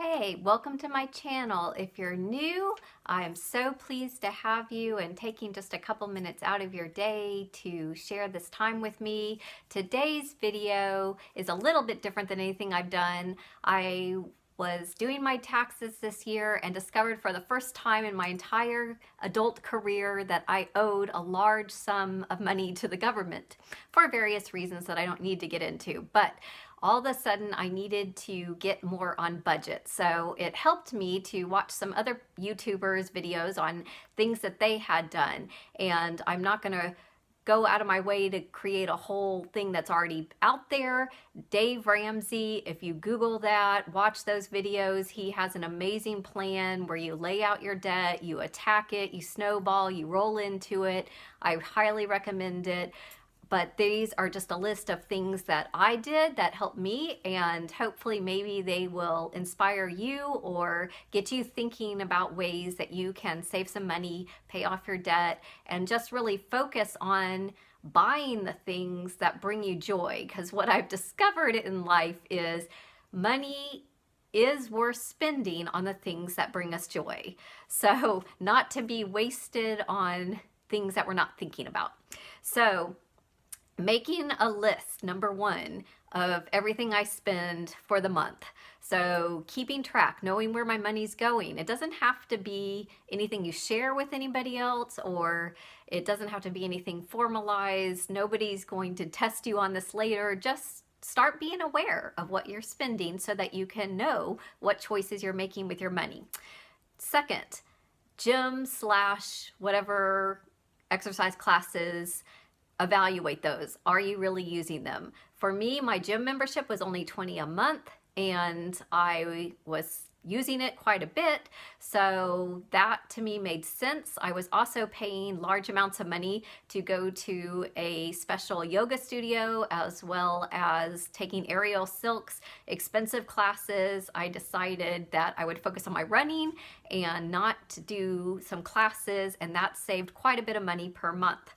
Hey, welcome to my channel. If you're new, I am so pleased to have you and taking just a couple minutes out of your day to share this time with me. Today's video is a little bit different than anything I've done. I was doing my taxes this year and discovered for the first time in my entire adult career that I owed a large sum of money to the government for various reasons that I don't need to get into. But all of a sudden I needed to get more on budget. So it helped me to watch some other YouTubers videos on things that they had done. And I'm not gonna go out of my way to create a whole thing that's already out there. Dave Ramsey, if you Google that, watch those videos, he has an amazing plan where you lay out your debt, you attack it, you snowball, you roll into it. I highly recommend it. But these are just a list of things that I did that helped me, and hopefully maybe they will inspire you or get you thinking about ways that you can save some money, pay off your debt, and just really focus on buying the things that bring you joy. Because what I've discovered in life is money is worth spending on the things that bring us joy. So not to be wasted on things that we're not thinking about. So making a list, number one, of everything I spend for the month. So keeping track, knowing where my money's going. It doesn't have to be anything you share with anybody else, or it doesn't have to be anything formalized. Nobody's going to test you on this later. Just start being aware of what you're spending so that you can know what choices you're making with your money. Second, gym / whatever exercise classes, evaluate those. Are you really using them? For me, my gym membership was only $20 a month and I was using it quite a bit, so that to me made sense. I was also paying large amounts of money to go to a special yoga studio, as well as taking aerial silks, expensive classes. I decided that I would focus on my running and not do some classes, and that saved quite a bit of money per month.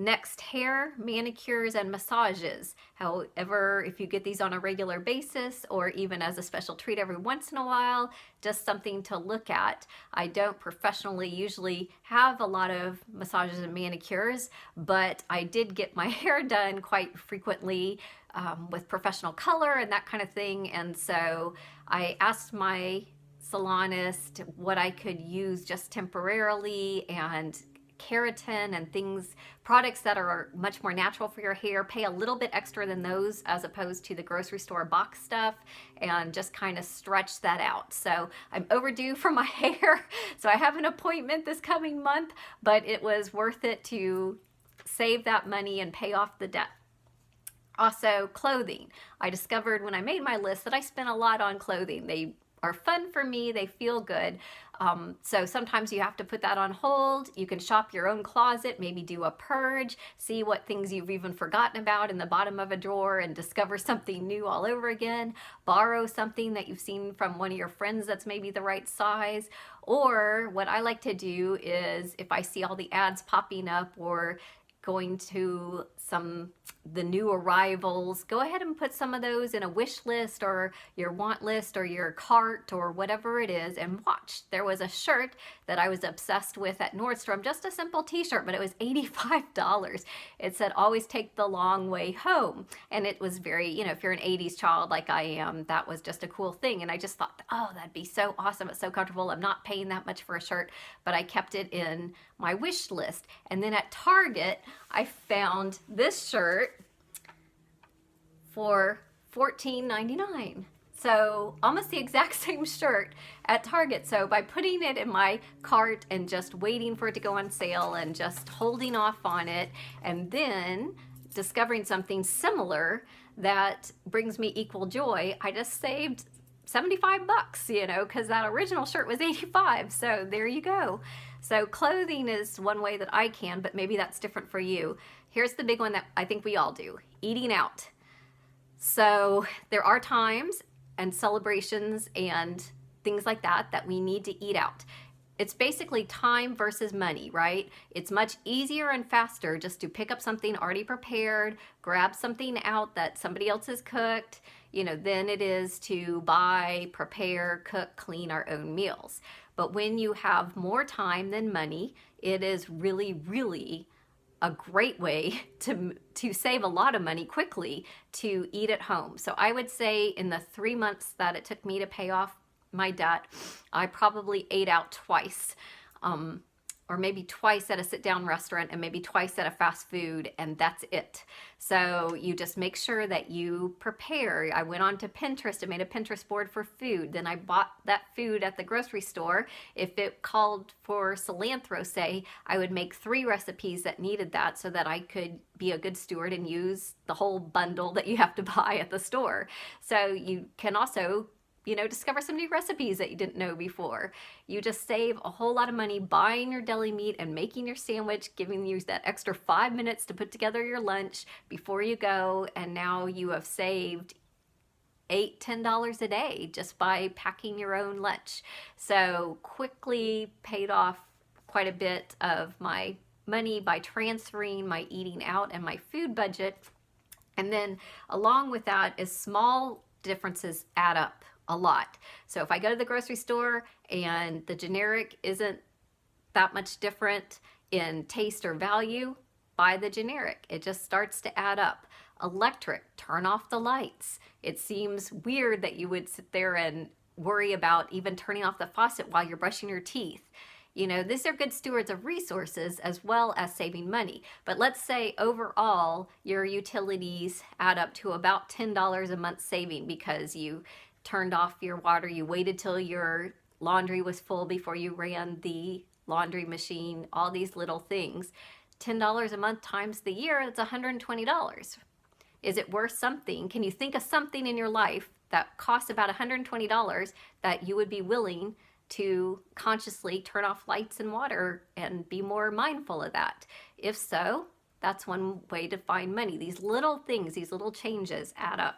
Next, hair, manicures, and massages. However, if you get these on a regular basis or even as a special treat every once in a while, just something to look at. I don't professionally usually have a lot of massages and manicures, but I did get my hair done quite frequently with professional color and that kind of thing. And so I asked my salonist what I could use just temporarily, and keratin and things, products that are much more natural for your hair. Pay a little bit extra than those as opposed to the grocery store box stuff, and just kind of stretch that out. So I'm overdue for my hair, so I have an appointment this coming month, but it was worth it to save that money and pay off the debt. Also, clothing. I discovered when I made my list that I spent a lot on clothing. They are fun for me, they feel good. So sometimes you have to put that on hold. You can shop your own closet, maybe do a purge, see what things you've even forgotten about in the bottom of a drawer and discover something new all over again. Borrow something that you've seen from one of your friends that's maybe the right size. Or what I like to do is, if I see all the ads popping up or going to the new arrivals, go ahead and put some of those in a wish list or your want list or your cart or whatever it is, and watch. There was a shirt that I was obsessed with at Nordstrom, just a simple t-shirt, but it was $85. It said, always take the long way home. And it was very, if you're an 80s child like I am, that was just a cool thing. And I just thought, oh, that'd be so awesome. It's so comfortable. I'm not paying that much for a shirt, but I kept it in my wish list. And then at Target, I found this shirt for $14.99. So almost the exact same shirt at Target. So by putting it in my cart and just waiting for it to go on sale and just holding off on it, and then discovering something similar that brings me equal joy, I just saved 75 bucks, because that original shirt was 85. So there you go. So clothing is one way that I can, but maybe that's different for you. Here's the big one that I think we all do: eating out. So there are times and celebrations and things like that we need to eat out. It's basically time versus money, right? It's much easier and faster just to pick up something already prepared, grab something out that somebody else has cooked, than it is to buy, prepare, cook, clean our own meals. But when you have more time than money, it is really, really a great way to save a lot of money quickly to eat at home. So I would say in the 3 months that it took me to pay off my debt, I probably ate out twice. Or maybe twice at a sit-down restaurant and maybe twice at a fast food, and that's it. So you just make sure that you prepare. I went on to Pinterest and made a Pinterest board for food. Then I bought that food at the grocery store. If it called for cilantro, say, I would make 3 recipes that needed that so that I could be a good steward and use the whole bundle that you have to buy at the store. So you can also discover some new recipes that you didn't know before. You just save a whole lot of money buying your deli meat and making your sandwich, giving you that extra 5 minutes to put together your lunch before you go, and now you have saved $8-10 a day just by packing your own lunch. So quickly paid off quite a bit of my money by transferring my eating out and my food budget. And then along with that is small differences add up a lot. So if I go to the grocery store and the generic isn't that much different in taste or value, buy the generic. It just starts to add up. Electric, turn off the lights. It seems weird that you would sit there and worry about even turning off the faucet while you're brushing your teeth. These are good stewards of resources as well as saving money. But let's say overall your utilities add up to about $10 a month saving because you turned off your water, you waited till your laundry was full before you ran the laundry machine, all these little things. $10 a month times the year, that's $120. Is it worth something? Can you think of something in your life that costs about $120 that you would be willing to consciously turn off lights and water and be more mindful of that? If so, that's one way to find money. These little things, these little changes add up.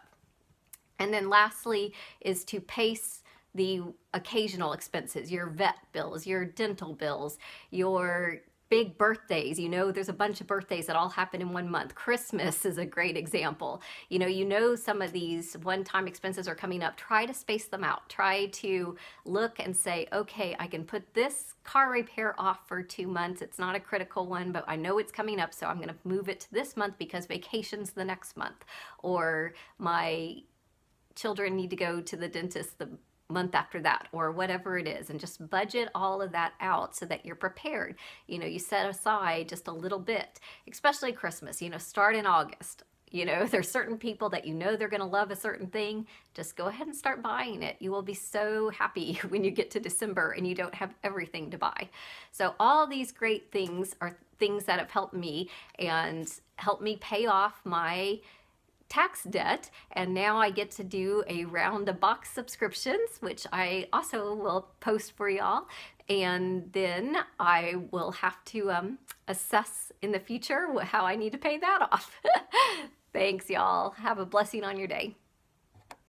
And then lastly is to pace the occasional expenses, your vet bills, your dental bills, your big birthdays. There's a bunch of birthdays that all happen in one month. Christmas is a great example. Some of these one-time expenses are coming up. Try to space them out. Try to look and say, okay, I can put this car repair off for 2 months. It's not a critical one, but I know it's coming up, so I'm going to move it to this month because vacation's the next month. Or my children need to go to the dentist the month after that, or whatever it is, and just budget all of that out so that you're prepared. You set aside just a little bit, especially Christmas, start in August. There's certain people that they're going to love a certain thing. Just go ahead and start buying it. You will be so happy when you get to December and you don't have everything to buy. So all these great things are things that have helped me and helped me pay off my tax debt, and now I get to do a round of box subscriptions, which I also will post for y'all, and then I will have to assess in the future how I need to pay that off. Thanks, y'all. Have a blessing on your day.